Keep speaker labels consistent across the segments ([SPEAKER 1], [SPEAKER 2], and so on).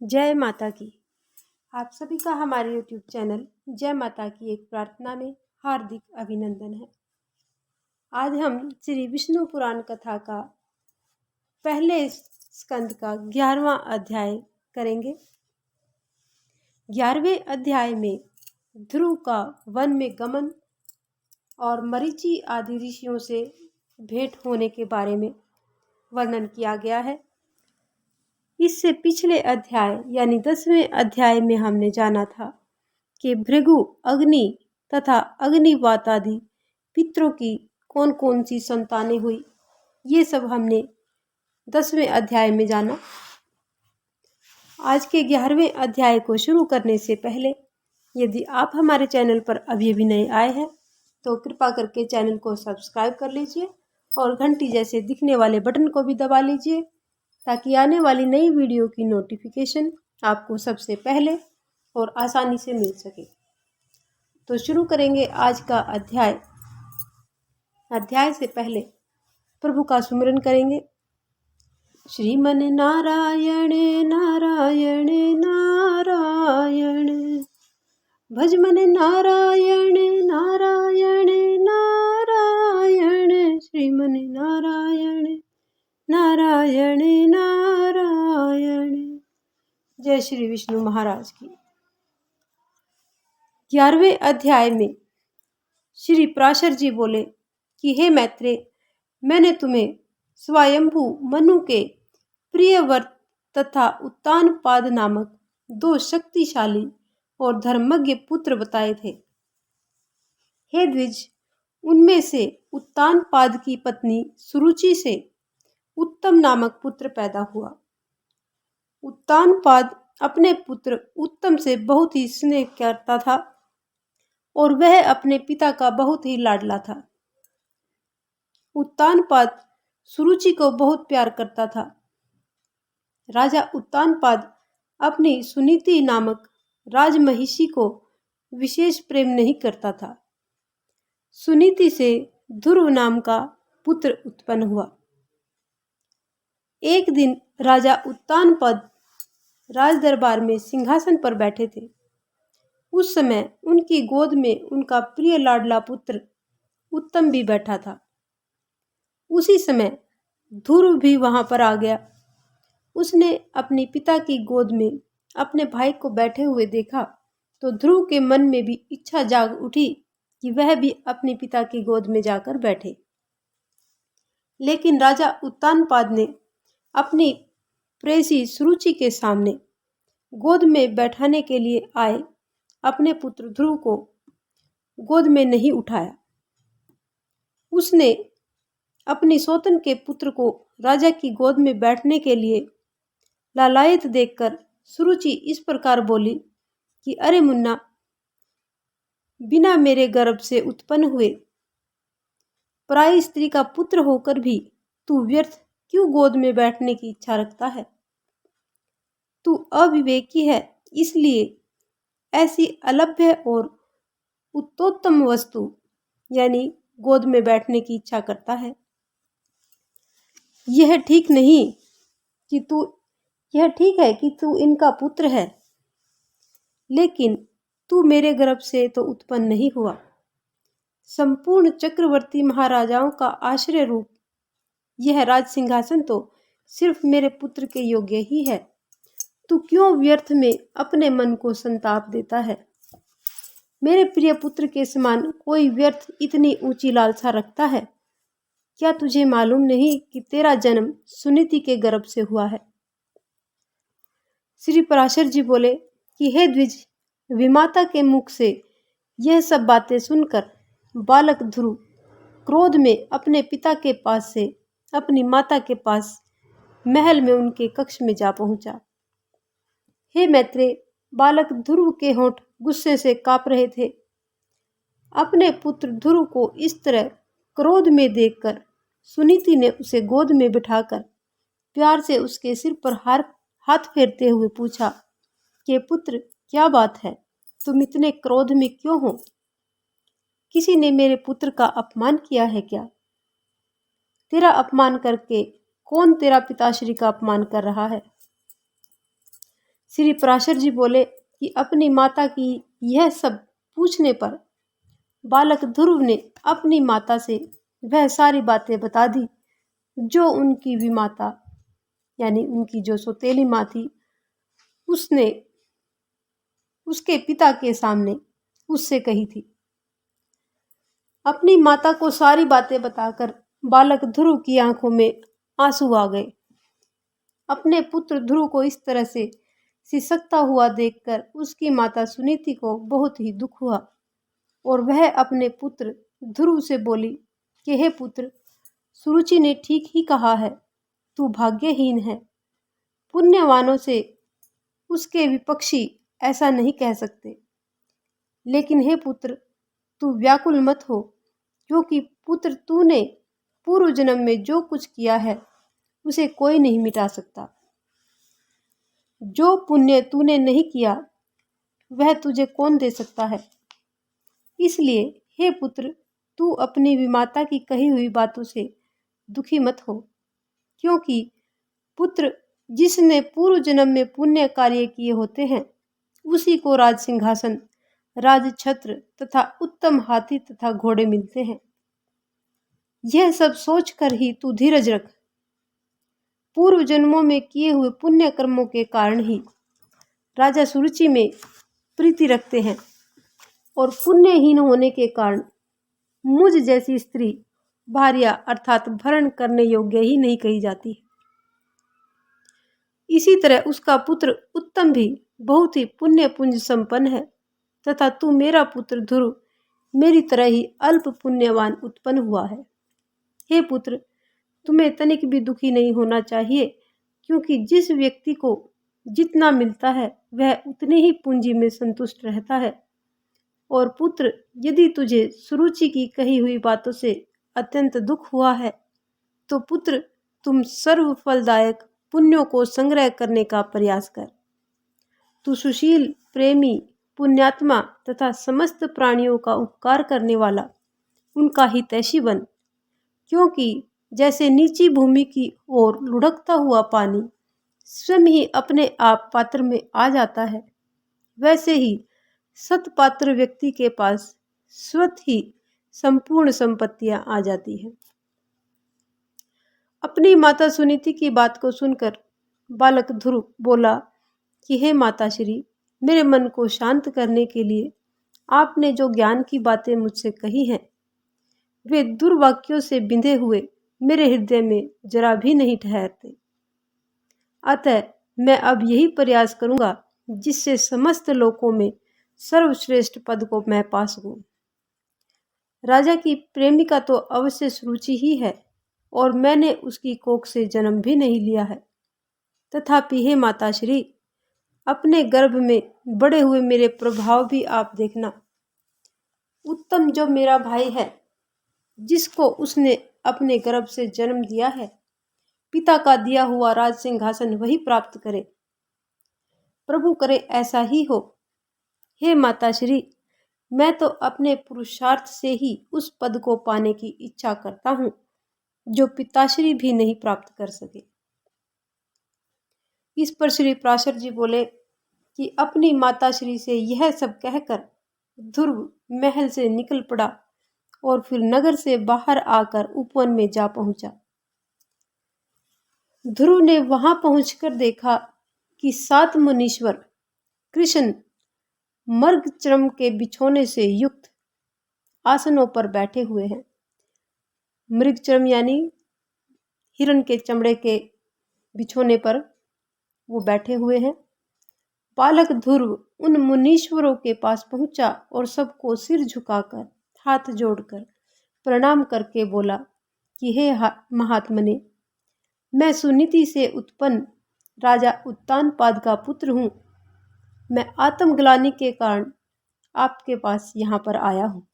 [SPEAKER 1] जय माता की। आप सभी का हमारे YouTube चैनल जय माता की एक प्रार्थना में हार्दिक अभिनंदन है। आज हम श्री विष्णु पुराण कथा का पहले स्कंद का 11वां अध्याय करेंगे। 11वें अध्याय में ध्रुव का वन में गमन और मरीचि आदि ऋषियों से भेंट होने के बारे में वर्णन किया गया है। इससे पिछले अध्याय यानी 10वें अध्याय में हमने जाना था कि भृगु, अग्नि तथा अग्निवात आदि पितरों की कौन कौन सी संतानें हुई, ये सब हमने 10वें अध्याय में जाना। आज के 11वें अध्याय को शुरू करने से पहले यदि आप हमारे चैनल पर अभी भी नए आए हैं तो कृपा करके चैनल को सब्सक्राइब कर लीजिए और घंटी जैसे दिखने वाले बटन को भी दबा लीजिए ताकि आने वाली नई वीडियो की नोटिफिकेशन आपको सबसे पहले और आसानी से मिल सके। तो शुरू करेंगे आज का अध्याय। अध्याय से पहले प्रभु का सुमिरन करेंगे। श्रीमन नारायण नारायण नारायण, भज मन नारायण नारायण नारायण, श्रीमन नारायण नारायण नारायण। जय श्री विष्णु महाराज की। 11वें अध्याय में श्री पराशर जी बोले कि हे मैत्रेय, मैंने तुम्हें स्वयंभू मनु के प्रियव्रत तथा उत्तानपाद नामक 2 शक्तिशाली और धर्मज्ञ पुत्र बताए थे। हे द्विज, उनमें से उत्तानपाद की पत्नी सुरुचि से उत्तम नामक पुत्र पैदा हुआ। उत्तानपाद अपने पुत्र उत्तम से बहुत ही स्नेह करता था और वह अपने पिता का बहुत ही लाडला था। उत्तानपाद सुरुचि को बहुत प्यार करता था। राजा उत्तानपाद अपनी सुनीति नामक राजमहिषी को विशेष प्रेम नहीं करता था। सुनीति से ध्रुव नाम का पुत्र उत्पन्न हुआ। एक दिन राजा उत्तानपाद राज दरबार में सिंहासन पर बैठे थे। उस समय उनकी गोद में उनका प्रिय लाडला पुत्र उत्तम भी बैठा था। उसी समय ध्रुव भी वहां पर आ गया। उसने अपने पिता की गोद में अपने भाई को बैठे हुए देखा तो ध्रुव के मन में भी इच्छा जाग उठी कि वह भी अपने पिता की गोद में जाकर बैठे। लेकिन राजा उत्तानपाद ने अपनी प्रेसी सुरुचि के सामने गोद में बैठाने के लिए आए अपने पुत्र ध्रुव को गोद में नहीं उठाया। उसने अपनी सौतन के पुत्र को राजा की गोद में बैठने के लिए लालायित देखकर सुरुचि इस प्रकार बोली कि अरे मुन्ना, बिना मेरे गर्भ से उत्पन्न हुए पराई स्त्री का पुत्र होकर भी तू व्यर्थ क्यों गोद में बैठने की इच्छा रखता है? तू अविवेकी है, इसलिए ऐसी अलभ्य और उत्तोत्तम वस्तु यानी गोद में बैठने की इच्छा करता है। यह ठीक है कि तू इनका पुत्र है, लेकिन तू मेरे गर्भ से तो उत्पन्न नहीं हुआ। संपूर्ण चक्रवर्ती महाराजाओं का आश्रय रूप यह राज सिंहासन तो सिर्फ मेरे पुत्र के योग्य ही है। तू क्यों व्यर्थ में अपने मन को संताप देता है? मेरे प्रिय पुत्र के समान कोई व्यर्थ इतनी ऊंची लालसा रखता है? क्या तुझे मालूम नहीं कि तेरा जन्म सुनीति के गर्भ से हुआ है? श्री पराशर जी बोले कि हे द्विज, विमाता के मुख से यह सब बातें सुनकर बालक ध्रुव क्रोध में अपने पिता के पास से अपनी माता के पास महल में उनके कक्ष में जा पहुंचा। हे मैत्रेय, बालक ध्रुव के होंठ गुस्से से कांप रहे थे। अपने पुत्र ध्रुव को इस तरह क्रोध में देखकर सुनीति ने उसे गोद में बिठाकर प्यार से उसके सिर पर हाथ फेरते हुए पूछा कि पुत्र, क्या बात है, तुम इतने क्रोध में क्यों हो? किसी ने मेरे पुत्र का अपमान किया है क्या? तेरा अपमान करके कौन तेरा पिताश्री का अपमान कर रहा है? श्री पराशर जी बोले कि अपनी माता की यह सब पूछने पर बालक ध्रुव ने अपनी माता से वह सारी बातें बता दी जो उनकी विमाता यानी उनकी जो सौतेली माँ थी उसने उसके पिता के सामने उससे कही थी। अपनी माता को सारी बातें बताकर बालक ध्रुव की आंखों में आंसू आ गए। अपने पुत्र ध्रुव को इस तरह से सिसकता हुआ देखकर उसकी माता सुनीति को बहुत ही दुख हुआ और वह अपने पुत्र ध्रुव से बोली कि हे पुत्र, सुरुचि ने ठीक ही कहा है, तू भाग्यहीन है। पुण्यवानों से उसके विपक्षी ऐसा नहीं कह सकते। लेकिन हे पुत्र, तू व्याकुल मत हो, क्योंकि पुत्र तूने पूर्व जन्म में जो कुछ किया है उसे कोई नहीं मिटा सकता। जो पुण्य तूने नहीं किया वह तुझे कौन दे सकता है। इसलिए हे पुत्र, तू अपनी विमाता की कही हुई बातों से दुखी मत हो, क्योंकि पुत्र जिसने पूर्व जन्म में पुण्य कार्य किए होते हैं उसी को राज सिंहासन, राज छत्र तथा उत्तम हाथी तथा घोड़े मिलते हैं। यह सब सोचकर ही तू धीरज रख। पूर्व जन्मों में किए हुए पुण्य कर्मों के कारण ही राजा सुरुचि में प्रीति रखते हैं और पुण्यहीन होने के कारण मुझ जैसी स्त्री भार्या अर्थात भरण करने योग्य ही नहीं कही जाती। इसी तरह उसका पुत्र उत्तम भी बहुत ही पुण्य पुंज संपन्न है तथा तू मेरा पुत्र ध्रुव मेरी तरह ही अल्प पुण्यवान उत्पन्न हुआ है। हे पुत्र, तुम्हें तनिक भी दुखी नहीं होना चाहिए, क्योंकि जिस व्यक्ति को जितना मिलता है वह उतनी ही पूंजी में संतुष्ट रहता है। और पुत्र, यदि तुझे सुरुचि की कही हुई बातों से अत्यंत दुख हुआ है तो पुत्र, तुम सर्व फलदायक पुण्यों को संग्रह करने का प्रयास कर। तू सुशील, प्रेमी, पुण्यात्मा तथा समस्त प्राणियों का उपकार करने वाला उनका हितैषी बन, क्योंकि जैसे नीची भूमि की ओर लुढ़कता हुआ पानी स्वयं ही अपने आप पात्र में आ जाता है, वैसे ही सत्पात्र व्यक्ति के पास स्वतः ही संपूर्ण संपत्तियां आ जाती हैं। अपनी माता सुनीति की बात को सुनकर बालक ध्रुव बोला कि हे माता श्री, मेरे मन को शांत करने के लिए आपने जो ज्ञान की बातें मुझसे कही हैं वे दुर्वाक्यों से बिंधे हुए मेरे हृदय में जरा भी नहीं ठहरते। अतः मैं अब यही प्रयास करूंगा जिससे समस्त लोकों में सर्वश्रेष्ठ पद को मैं पा सकूं। राजा की प्रेमिका तो अवश्य सुरुचि ही है और मैंने उसकी कोख से जन्म भी नहीं लिया है। तथापि हे माता श्री, अपने गर्भ में बड़े हुए मेरे प्रभाव भी आप देखना। उत्तम जो मेरा भाई है, जिसको उसने अपने गर्भ से जन्म दिया है, पिता का दिया हुआ राज सिंहासन वही प्राप्त करे। प्रभु करे ऐसा ही हो। हे माता श्री, मैं तो अपने पुरुषार्थ से ही उस पद को पाने की इच्छा करता हूँ जो पिताश्री भी नहीं प्राप्त कर सके। इस पर श्री पराशर जी बोले कि अपनी माताश्री से यह सब कहकर ध्रुव महल से निकल पड़ा और फिर नगर से बाहर आकर उपवन में जा पहुंचा। ध्रुव ने वहां पहुंचकर देखा कि 7 मुनीश्वर कृष्ण मृगचर्म के बिछोने से युक्त आसनों पर बैठे हुए हैं। मृगचर्म यानी हिरण के चमड़े के बिछोने पर वो बैठे हुए हैं। बालक ध्रुव उन मुनीश्वरों के पास पहुंचा और सबको सिर झुकाकर हाथ जोड़कर प्रणाम करके बोला कि हे महात्मने, मैं सुनीति से उत्पन्न राजा उत्तानपाद का पुत्र हूँ। मैं आत्मग्लानि के कारण आपके पास यहाँ पर आया हूँ।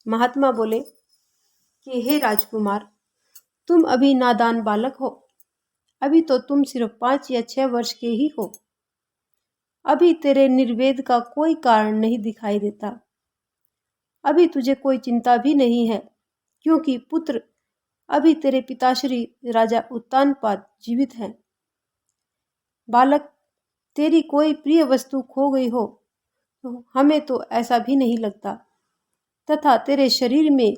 [SPEAKER 1] महात्मा बोले कि हे राजकुमार, तुम अभी नादान बालक हो। अभी तो तुम सिर्फ 5 या 6 वर्ष के ही हो। अभी तेरे निर्वेद का कोई कारण नहीं दिखाई देता। अभी तुझे कोई चिंता भी नहीं है, क्योंकि पुत्र, अभी तेरे पिताश्री राजा उत्तानपाद जीवित हैं। बालक, तेरी कोई प्रिय वस्तु खो गई हो, तो हमें तो ऐसा भी नहीं लगता, तथा तेरे शरीर में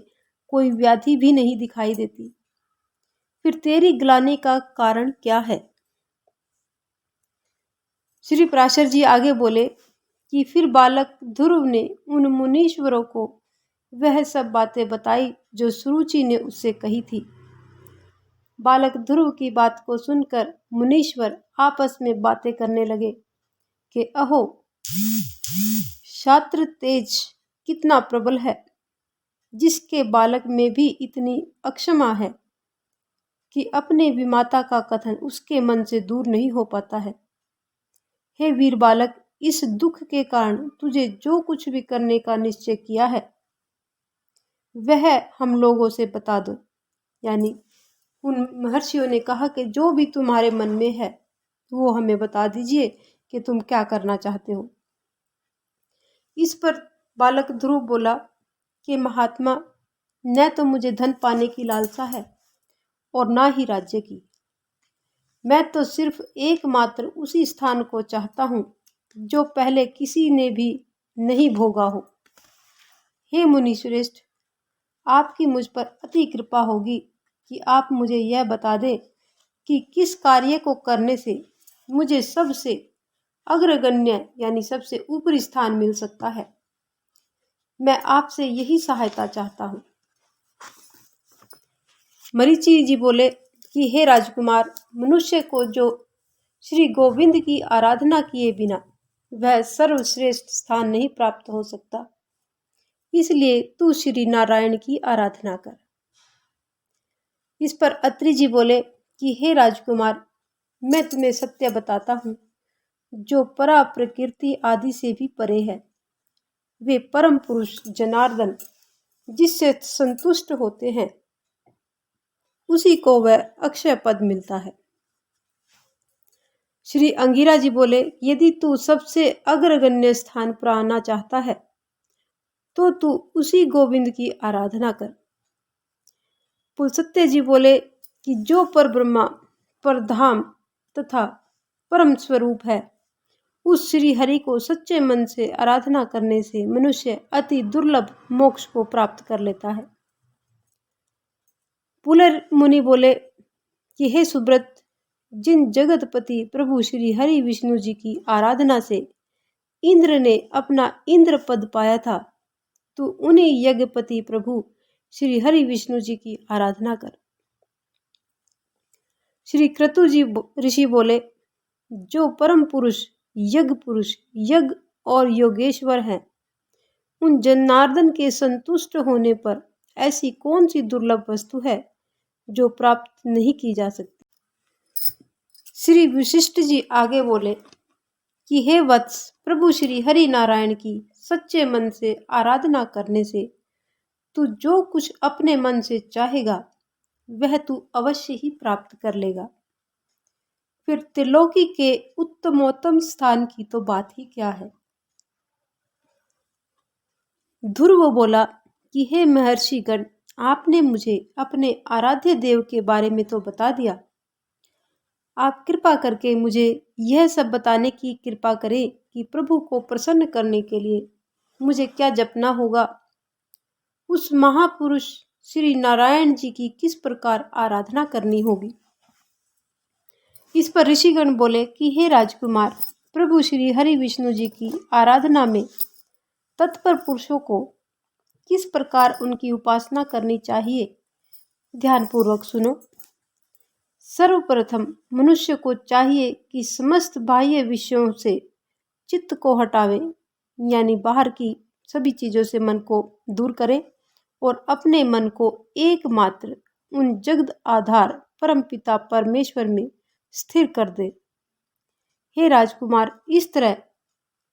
[SPEAKER 1] कोई व्याधि भी नहीं दिखाई देती। फिर तेरी ग्लानि का कारण क्या है? श्री पराशर जी आगे बोले कि फिर बालक ध्रुव ने उन मुनीश्वरों को वह सब बातें बताई जो सुरुचि ने उससे कही थी। बालक ध्रुव की बात को सुनकर मुनीश्वर आपस में बातें करने लगे कि अहो, शास्त्र तेज कितना प्रबल है, जिसके बालक में भी इतनी अक्षमा है कि अपने विमाता का कथन उसके मन से दूर नहीं हो पाता है। हे वीर बालक, इस दुख के कारण तुझे जो कुछ भी करने का निश्चय किया है वह हम लोगों से बता दो। यानी उन महर्षियों ने कहा कि जो भी तुम्हारे मन में है वो हमें बता दीजिए कि तुम क्या करना चाहते हो। इस पर बालक ध्रुव बोला कि महात्मा, न तो मुझे धन पाने की लालसा है और ना ही राज्य की। मैं तो सिर्फ एकमात्र उसी स्थान को चाहता हूँ जो पहले किसी ने भी नहीं भोगा हो। हे मुनि श्रेष्ठ, आपकी मुझ पर अति कृपा होगी कि आप मुझे यह बता दें कि किस कार्य को करने से मुझे सबसे अग्रगण्य यानी सबसे ऊपरी स्थान मिल सकता है। मैं आपसे यही सहायता चाहता हूँ। मरीचि जी बोले कि हे राजकुमार, मनुष्य को जो श्री गोविंद की आराधना किए बिना वह सर्वश्रेष्ठ स्थान नहीं प्राप्त हो सकता, इसलिए तू श्री नारायण की आराधना कर। इस पर अत्रि जी बोले कि हे राजकुमार, मैं तुम्हें सत्य बताता हूँ जो परा प्रकृति आदि से भी परे है। वे परम पुरुष जनार्दन जिससे संतुष्ट होते हैं उसी को वह अक्षय पद मिलता है। श्री अंगिरा जी बोले, यदि तू सबसे अग्रगण्य स्थान पर आना चाहता है तो तू उसी गोविंद की आराधना कर। पुलसत्य जी बोले कि जो पर ब्रह्मा, पर धाम तथा परम स्वरूप है, उस श्री हरि को सच्चे मन से आराधना करने से मनुष्य अति दुर्लभ मोक्ष को प्राप्त कर लेता है। पुलर मुनि बोले कि हे सुब्रत, जिन जगतपति प्रभु श्री हरि विष्णु जी की आराधना से इंद्र ने अपना इंद्र पद पाया था, तू उन्हीं यज्ञपति प्रभु श्री हरि विष्णु जी की आराधना कर। श्री क्रतु जी ऋषि बोले, जो परम पुरुष यज्ञ और योगेश्वर हैं, उन जनार्दन के संतुष्ट होने पर ऐसी कौन सी दुर्लभ वस्तु है जो प्राप्त नहीं की जा सकती। श्री वशिष्ठ जी आगे बोले कि हे वत्स, प्रभु श्री हरि नारायण की सच्चे मन से आराधना करने से तू जो कुछ अपने मन से चाहेगा वह तू अवश्य ही प्राप्त कर लेगा। फिर त्रिलोकी के उत्तमोत्तम स्थान की तो बात ही क्या है। ध्रुव बोला कि हे महर्षिगण, आपने मुझे अपने आराध्य देव के बारे में तो बता दिया, आप कृपा करके मुझे यह सब बताने की कृपा करें कि प्रभु को प्रसन्न करने के लिए मुझे क्या जपना होगा, उस महापुरुष श्री नारायण जी की किस प्रकार आराधना करनी होगी। इस पर ऋषिगण बोले कि हे राजकुमार, प्रभु श्री हरि विष्णु जी की आराधना में तत्पर पुरुषों को किस प्रकार उनकी उपासना करनी चाहिए, ध्यानपूर्वक सुनो। सर्वप्रथम मनुष्य को चाहिए कि समस्त बाह्य विषयों से चित्त को हटावे, यानी बाहर की सभी चीजों से मन को दूर करे और अपने मन को एकमात्र उन जगत आधार परमपिता परमेश्वर में स्थिर कर दे। हे राजकुमार, इस तरह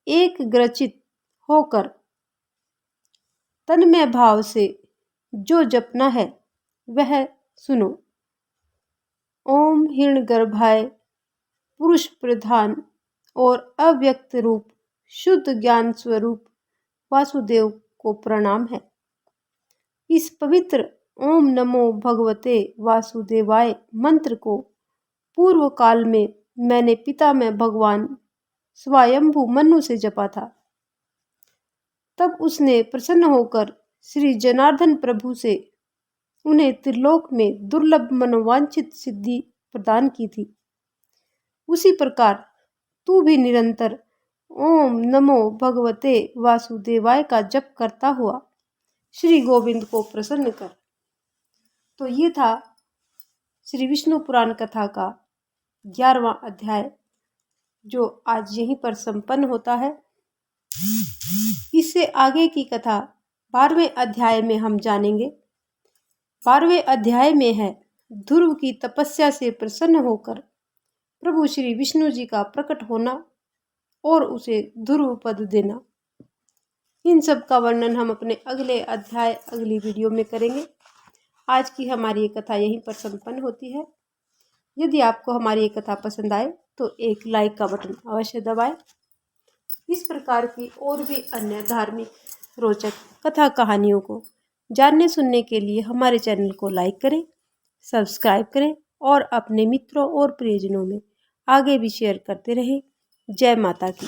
[SPEAKER 1] एक ग्रचित होकर तन्मय भाव से जो जपना है वह सुनो। ओम हिरण्यगर्भाय पुरुष प्रधान और अव्यक्त रूप शुद्ध ज्ञान स्वरूप वासुदेव को प्रणाम है। इस पवित्र ओम नमो भगवते वासुदेवाय मंत्र को पूर्व काल में मैंने पिता में भगवान स्वयंभू मनु से जपा था। तब उसने प्रसन्न होकर श्री जनार्दन प्रभु से उन्हें त्रिलोक में दुर्लभ मनोवांछित सिद्धि प्रदान की थी। उसी प्रकार तू भी निरंतर ओम नमो भगवते वासुदेवाय का जप करता हुआ श्री गोविंद को प्रसन्न कर। तो ये था श्री विष्णु पुराण कथा का 11वां अध्याय, जो आज यहीं पर संपन्न होता है। इससे आगे की कथा 12वें अध्याय में हम जानेंगे। 12वें अध्याय में है ध्रुव की तपस्या से प्रसन्न होकर प्रभु श्री विष्णु जी का प्रकट होना और उसे ध्रुव पद देना। इन सब का वर्णन हम अपने अगले अध्याय अगली वीडियो में करेंगे। आज की हमारी ये कथा यहीं पर संपन्न होती है। यदि आपको हमारी ये कथा पसंद आए तो एक लाइक का बटन अवश्य दबाएं। इस प्रकार की और भी अन्य धार्मिक रोचक कथा कहानियों को जानने सुनने के लिए हमारे चैनल को लाइक करें, सब्सक्राइब करें और अपने मित्रों और प्रियजनों में आगे भी शेयर करते रहें। जय माता की।